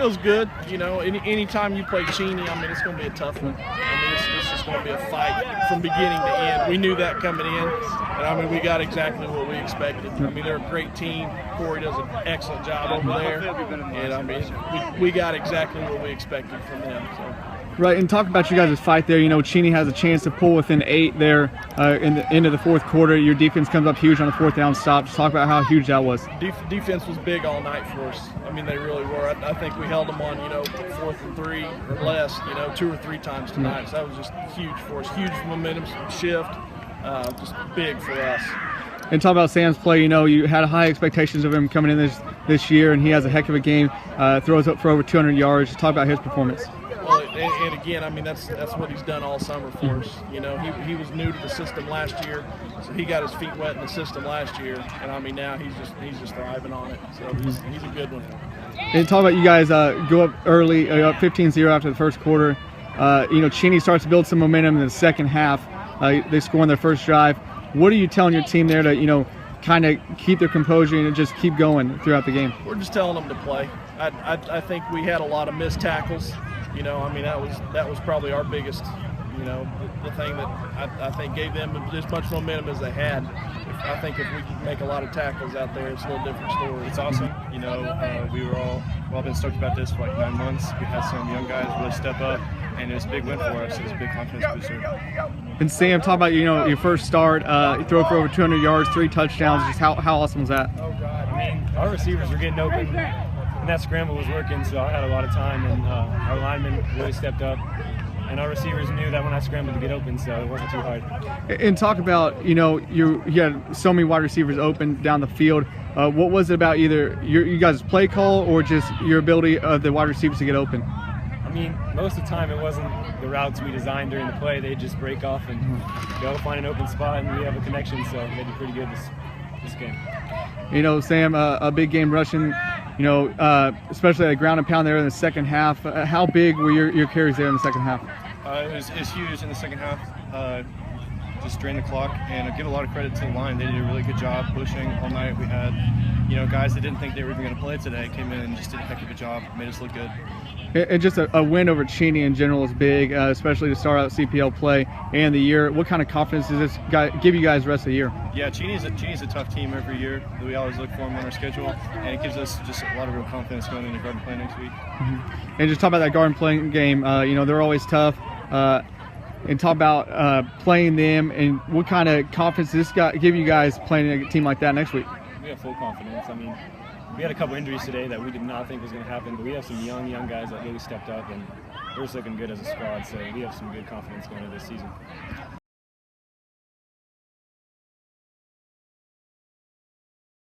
feels good. You know, anytime you play Cheney, I mean, it's going to be a tough one. I mean, it's just going to be a fight from beginning to end. We knew that coming in, and I mean, we got exactly what we expected. I mean, they're a great team. Corey does an excellent job over there, and I mean, we got exactly what we expected from them. So. Right, and talk about you guys' fight there. You know, Cheney has a chance to pull within 8 there in the end of the fourth quarter. Your defense comes up huge on the 4th down stop. Just talk about how huge that was. Defense was big all night for us. I mean, they really were. I think we held them on, you know, 4th and 3 or less, you know, 2 or 3 times tonight. So that was just huge for us. Huge momentum shift, just big for us. And talk about Sam's play. You know, you had high expectations of him coming in this year, and he has a heck of a game. Throws up for over 200 yards. Just talk about his performance. Well, and again, I mean, that's what he's done all summer for us. You know, he was new to the system last year, so he got his feet wet in the system last year, and I mean now he's just thriving on it. So he's a good one. And talk about you guys go up early, up 15-0 after the first quarter. You know, Cheney starts to build some momentum in the second half. They score on their first drive. What are you telling your team there to, you know, kind of keep their composure and just keep going throughout the game? We're just telling them to play. I think we had a lot of missed tackles. You know, I mean, that was probably our biggest, you know, the thing that I think gave them as much momentum as they had. I think if we can make a lot of tackles out there, it's a little different story. It's awesome. You know, we've all been stoked about this for like 9 months. We had some young guys really step up, and it's a big win for us. It's a big confidence booster. And Sam, talk about, you know, your first start. You throw for over 200 yards, 3 touchdowns. Just how awesome was that? Oh God! I mean, our receivers were getting open. And that scramble was working, so I had a lot of time, and our linemen really stepped up. And our receivers knew that when I scrambled to get open, so it wasn't too hard. And talk about, you know, you had so many wide receivers open down the field. What was it about either you guys' play call or just your ability of the wide receivers to get open? I mean, most of the time it wasn't the routes we designed during the play. They'd just break off and go find an open spot, and we have a connection, so they did pretty good this game. You know, Sam, a big game rushing. You know, especially at ground and pound there in the second half. How big were your carries there in the second half? It was huge in the second half. Just drain the clock, and I give a lot of credit to the line. They did a really good job pushing all night. We had, you know, guys that didn't think they were even going to play today came in and just did a heck of a job, made us look good. And just a win over Cheney in general is big, especially to start out CPL play and the year. What kind of confidence does this give you guys the rest of the year? Yeah, Cheney's a tough team every year. We always look for them on our schedule, and it gives us just a lot of real confidence going into Garden play next week. And just talk about that Garden playing game. You know, they're always tough. And talk about playing them, and what kind of confidence does this give you guys playing a team like that next week? We have full confidence. I mean, we had a couple injuries today that we did not think was going to happen, but we have some young guys that really stepped up, and we're just looking good as a squad, so we have some good confidence going into this season.